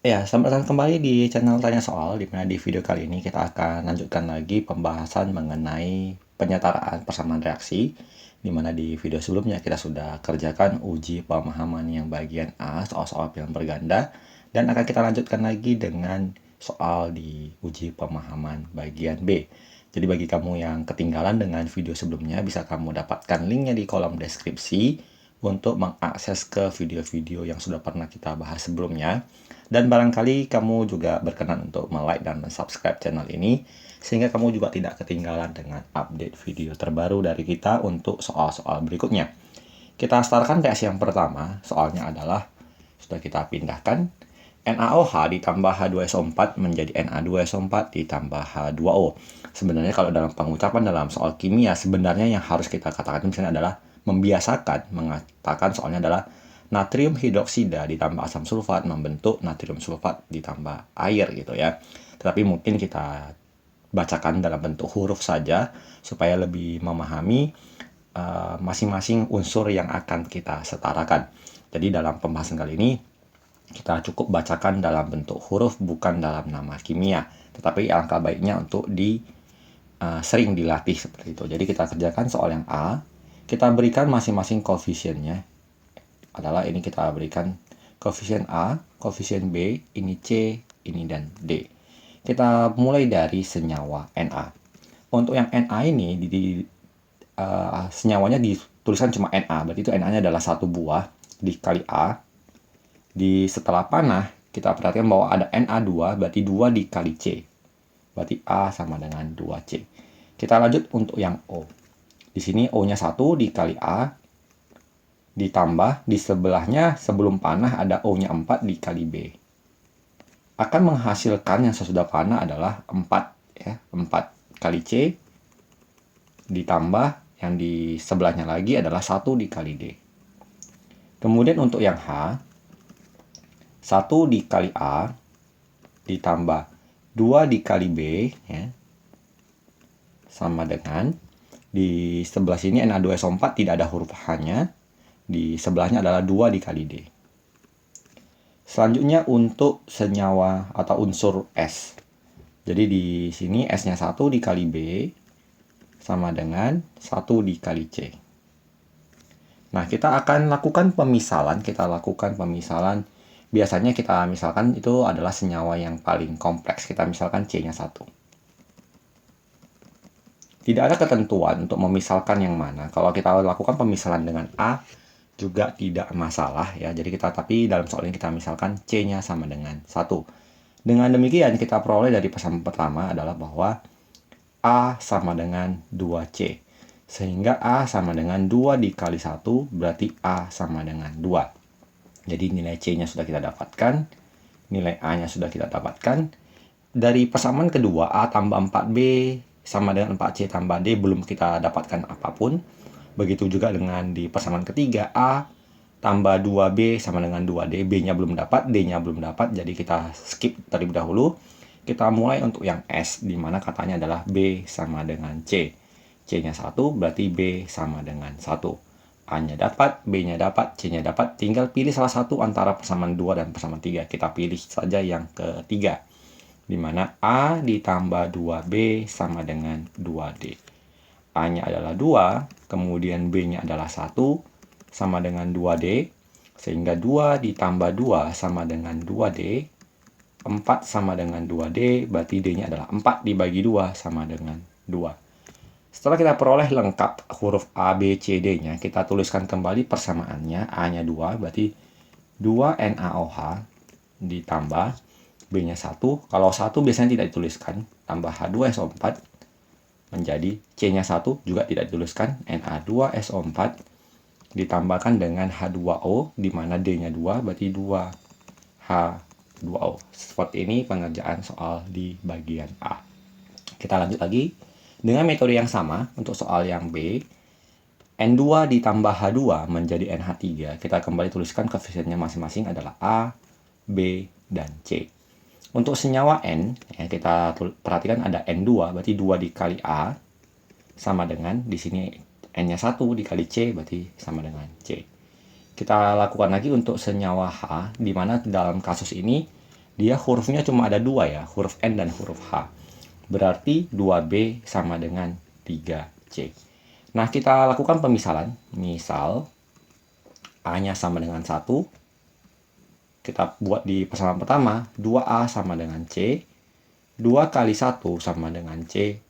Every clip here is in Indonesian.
Ya, selamat datang kembali di channel Tanya Soal, di mana di video kali ini kita akan lanjutkan lagi pembahasan mengenai penyetaraan persamaan reaksi, di mana di video sebelumnya kita sudah kerjakan uji pemahaman yang bagian A, soal-soal pilihan berganda, dan akan kita lanjutkan lagi dengan soal di uji pemahaman bagian B. Jadi bagi kamu yang ketinggalan dengan video sebelumnya, bisa kamu dapatkan linknya di kolom deskripsi untuk mengakses ke video-video yang sudah pernah kita bahas sebelumnya. Dan barangkali kamu juga berkenan untuk like dan subscribe channel ini, sehingga kamu juga tidak ketinggalan dengan update video terbaru dari kita untuk soal-soal berikutnya. Kita startkan reaksi yang pertama, soalnya adalah, sudah kita pindahkan, NaOH ditambah H2SO4 menjadi Na2SO4 ditambah H2O. Sebenarnya kalau dalam pengucapan dalam soal kimia, sebenarnya yang harus kita katakan misalnya adalah membiasakan mengatakan soalnya adalah natrium hidroksida ditambah asam sulfat membentuk natrium sulfat ditambah air gitu ya. Tetapi mungkin kita bacakan dalam bentuk huruf saja supaya lebih memahami masing-masing unsur yang akan kita setarakan. Jadi dalam pembahasan kali ini kita cukup bacakan dalam bentuk huruf bukan dalam nama kimia. Tetapi alangkah baiknya untuk sering dilatih seperti itu. Jadi kita kerjakan soal yang A, kita berikan masing-masing koefisiennya adalah ini kita berikan koefisien A, koefisien B, ini C, ini dan D. Kita mulai dari senyawa Na. Untuk yang Na ini senyawanya dituliskan cuma Na, berarti itu Na-nya adalah satu buah dikali A. Setelah panah kita perhatikan bahwa ada Na2, berarti 2 dikali C. Berarti A sama dengan 2C. Kita lanjut untuk yang O. Di sini O-nya 1 dikali A, ditambah di sebelahnya sebelum panah ada O-nya 4 dikali B. Akan menghasilkan yang sesudah panah adalah 4 ya, 4 kali C ditambah yang di sebelahnya lagi adalah 1 dikali D. Kemudian untuk yang H, 1 dikali A ditambah 2 dikali B ya, sama dengan di sebelah sini Na2SO4 tidak ada huruf H-nya. Di sebelahnya adalah 2 dikali D. Selanjutnya untuk senyawa atau unsur S. Jadi di sini S-nya 1 dikali B sama dengan 1 dikali C. Nah, kita akan lakukan pemisalan. Biasanya kita misalkan itu adalah senyawa yang paling kompleks. Kita misalkan C-nya 1. Tidak ada ketentuan untuk memisalkan yang mana. Kalau kita lakukan pemisalan dengan A, juga tidak masalah ya. Jadi tapi dalam soal ini kita misalkan C-nya sama dengan 1. Dengan demikian kita peroleh dari persamaan pertama adalah bahwa A sama dengan 2C. Sehingga A sama dengan 2 dikali 1 berarti A sama dengan 2. Jadi nilai C-nya sudah kita dapatkan, nilai A-nya sudah kita dapatkan. Dari persamaan kedua A tambah 4B sama dengan 4C tambah D belum kita dapatkan apapun. Begitu juga dengan di persamaan ketiga, A tambah 2B sama dengan 2D. B-nya belum dapat, D-nya belum dapat. Jadi kita skip terlebih dahulu. Kita mulai untuk yang S, di mana katanya adalah B sama dengan C. C-nya 1, berarti B sama dengan 1. A-nya dapat, B-nya dapat, C-nya dapat. Tinggal pilih salah satu antara persamaan 2 dan persamaan 3. Kita pilih saja yang ketiga, di mana A ditambah 2B sama dengan 2D. A-nya adalah 2, kemudian B-nya adalah 1, sama dengan 2D, sehingga 2 ditambah 2 sama dengan 2D, 4 sama dengan 2D, berarti D-nya adalah 4 dibagi 2 sama dengan 2. Setelah kita peroleh lengkap huruf A, B, C, D-nya, kita tuliskan kembali persamaannya. A-nya 2, berarti 2 NaOH ditambah B-nya 1. Kalau 1 biasanya tidak dituliskan, tambah H2SO4 menjadi C-nya 1 juga tidak dituliskan, Na2SO4 ditambahkan dengan H2O, di mana D-nya 2, berarti 2H2O. Seperti ini pengerjaan soal di bagian A. Kita lanjut lagi. Dengan metode yang sama, untuk soal yang B, N2 ditambah H2 menjadi NH3. Kita kembali tuliskan koefisiennya masing-masing adalah A, B, dan C. Untuk senyawa N, ya, kita perhatikan ada N2, berarti 2 dikali A, sama dengan, di sini N-nya 1 dikali C, berarti sama dengan C. Kita lakukan lagi untuk senyawa H, di mana dalam kasus ini dia hurufnya cuma ada 2 ya, huruf N dan huruf H. Berarti 2B sama dengan 3C. Nah, kita lakukan pemisalan. Misal, A-nya sama dengan 1. Kita buat di persamaan pertama, 2A sama dengan C. 2 kali 1 sama dengan C.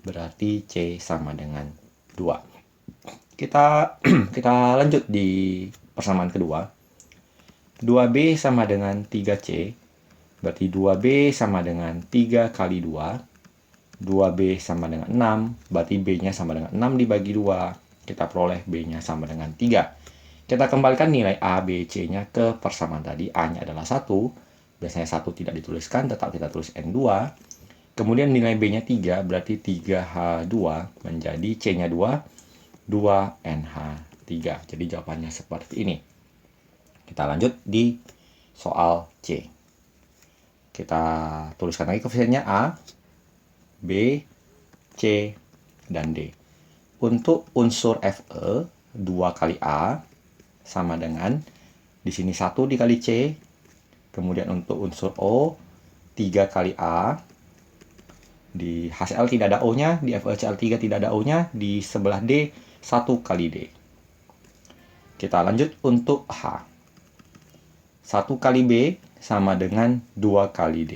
Berarti C sama dengan 2. Kita lanjut di persamaan kedua. 2B sama dengan 3C. Berarti 2B sama dengan 3 kali 2. 2B sama dengan 6. Berarti B-nya sama dengan 6 dibagi 2. Kita peroleh B-nya sama dengan 3. Kita kembalikan nilai A, B, C-nya ke persamaan tadi. A-nya adalah 1. Biasanya 1 tidak dituliskan, tetap kita tulis N2. Kemudian nilai B-nya 3, berarti 3H2 menjadi C-nya 2, 2NH3. Jadi jawabannya seperti ini. Kita lanjut di soal C. Kita tuliskan lagi koefisiennya A, B, C, dan D. Untuk unsur Fe, 2 kali A sama dengan, di sini 1 dikali C. Kemudian untuk unsur O, 3 kali A. Di HCl tidak ada O-nya, di FeCl3 tidak ada O-nya, di sebelah D, 1 kali D. Kita lanjut untuk H. 1 kali B sama dengan 2 kali D.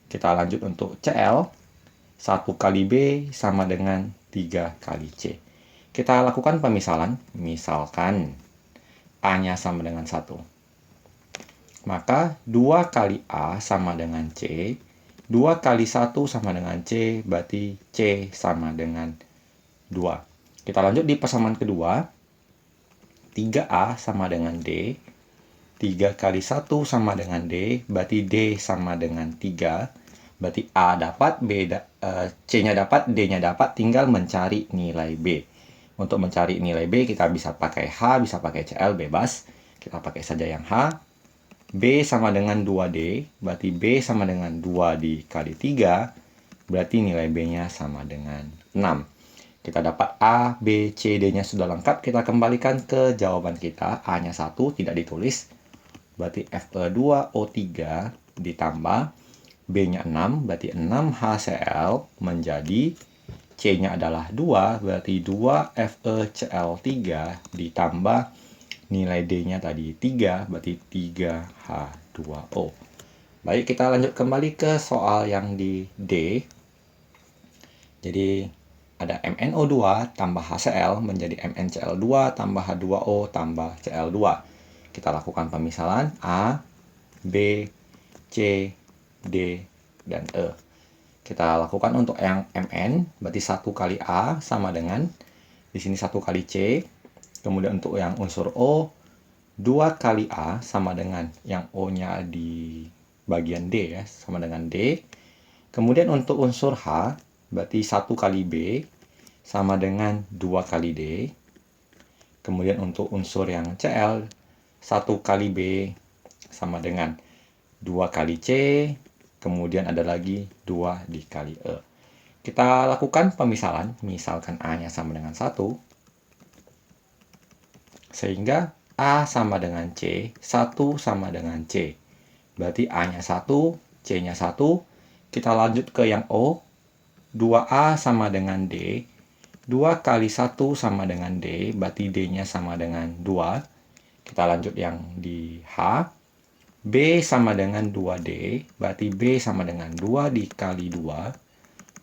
Kita lanjut untuk Cl. 1 kali B sama dengan 3 kali C. Kita lakukan pemisalan. Misalkan A-nya sama dengan 1. Maka 2 kali A sama dengan C. 2 kali 1 sama dengan C, berarti C sama dengan 2. Kita lanjut di persamaan kedua. 3A sama dengan D. 3 kali 1 sama dengan D, berarti D sama dengan 3. Berarti A dapat, C-nya dapat, D-nya dapat, tinggal mencari nilai B. Untuk mencari nilai B, kita bisa pakai H, bisa pakai Cl, bebas. Kita pakai saja yang H. B sama dengan 2D, berarti B sama dengan 2 dikali 3, berarti nilai B-nya sama dengan 6. Kita dapat A, B, C, D-nya sudah lengkap, kita kembalikan ke jawaban kita. A-nya 1, tidak ditulis. Berarti Fe2O3 ditambah B-nya 6, berarti 6HCl menjadi C-nya adalah 2, berarti 2 FeCl3 ditambah nilai D-nya tadi 3, berarti 3H2O. Baik, kita lanjut kembali ke soal yang di D. Jadi ada MnO2 tambah HCl menjadi MnCl2 tambah H2O tambah Cl2. Kita lakukan pemisalan A, B, C, D, dan E. Kita lakukan untuk yang Mn, berarti 1 kali A sama dengan, di sini 1 kali C. Kemudian untuk yang unsur O, 2 kali A sama dengan, yang O-nya di bagian D ya, sama dengan D. Kemudian untuk unsur H, berarti 1 kali B sama dengan 2 kali D. Kemudian untuk unsur yang Cl, 1 kali B sama dengan 2 kali C, kemudian ada lagi 2 dikali E. Kita lakukan pemisalan, misalkan A-nya sama dengan 1, sehingga A sama dengan C, 1 sama dengan C. Berarti A-nya 1, C-nya 1. Kita lanjut ke yang O, 2A sama dengan D, 2 kali 1 sama dengan D, berarti D-nya sama dengan 2. Kita lanjut yang di H. B sama dengan 2D, berarti B sama dengan 2 dikali 2,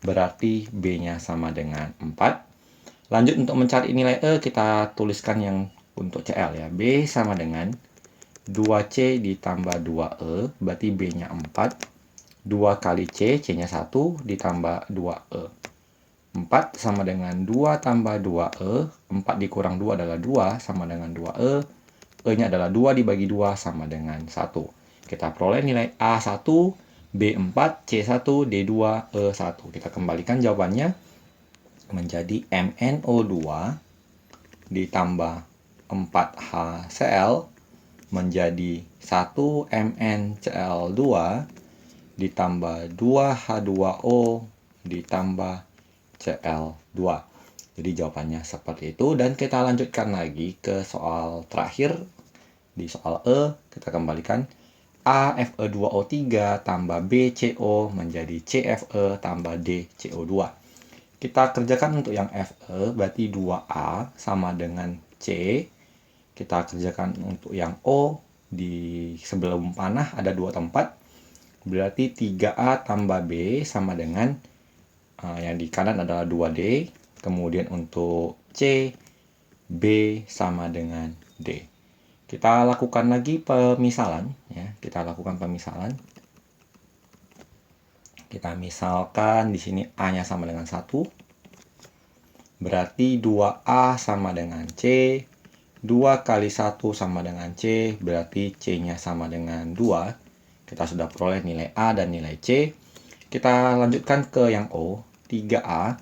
berarti B-nya sama dengan 4. Lanjut untuk mencari nilai E, kita tuliskan yang untuk Cl ya. B sama dengan 2C ditambah 2E, berarti B-nya 4. 2 kali C, C-nya 1, ditambah 2E. 4 sama dengan 2 tambah 2E, 4 dikurang 2 adalah 2, sama dengan 2E. E-nya adalah 2 dibagi 2 sama dengan 1. Kita peroleh nilai A1, B4, C1, D2, E1. Kita kembalikan jawabannya menjadi MnO2 ditambah 4HCl menjadi 1 MnCl2 ditambah 2H2O ditambah Cl2. Jadi jawabannya seperti itu, dan kita lanjutkan lagi ke soal terakhir. Di soal E, kita kembalikan AFE2O3 tambah BCO menjadi CFE tambah DCO2. Kita kerjakan untuk yang Fe, berarti 2A sama dengan C. Kita kerjakan untuk yang O, di sebelum panah ada 2 tempat. Berarti 3A tambah B sama dengan yang di kanan adalah 2D. Kemudian untuk C, B sama dengan D. Kita lakukan lagi pemisalan, ya. Kita lakukan pemisalan. Kita misalkan di sini A-nya sama dengan 1. Berarti 2A sama dengan C. 2 kali 1 sama dengan C, berarti C-nya sama dengan 2. Kita sudah peroleh nilai A dan nilai C. Kita lanjutkan ke yang O. 3A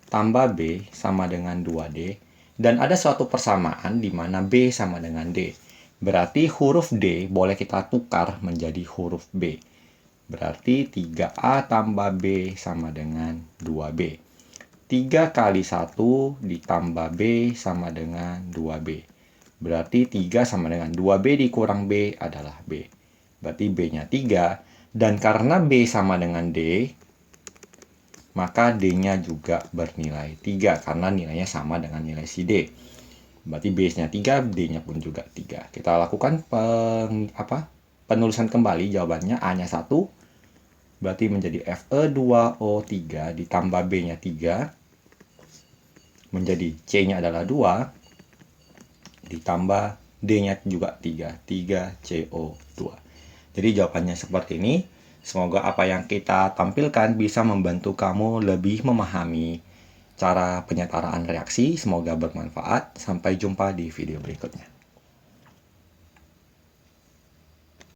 tambah B sama dengan 2D. Dan ada suatu persamaan di mana B sama dengan D. Berarti huruf D boleh kita tukar menjadi huruf B. Berarti 3A tambah B sama dengan 2B. 3 kali 1 ditambah B sama dengan 2B. Berarti 3 sama dengan 2B dikurang B adalah B. Berarti B-nya 3. Dan karena B sama dengan D, maka D-nya juga bernilai 3 karena nilainya sama dengan nilai si D. Berarti base-nya 3, D-nya pun juga 3. Kita lakukan penulisan kembali jawabannya. A-nya 1, berarti menjadi Fe2O3 ditambah B-nya 3, menjadi C-nya adalah 2, ditambah D-nya juga 3, 3CO2. Jadi jawabannya seperti ini. Semoga apa yang kita tampilkan bisa membantu kamu lebih memahami cara penyetaraan reaksi. Semoga bermanfaat. Sampai jumpa di video berikutnya.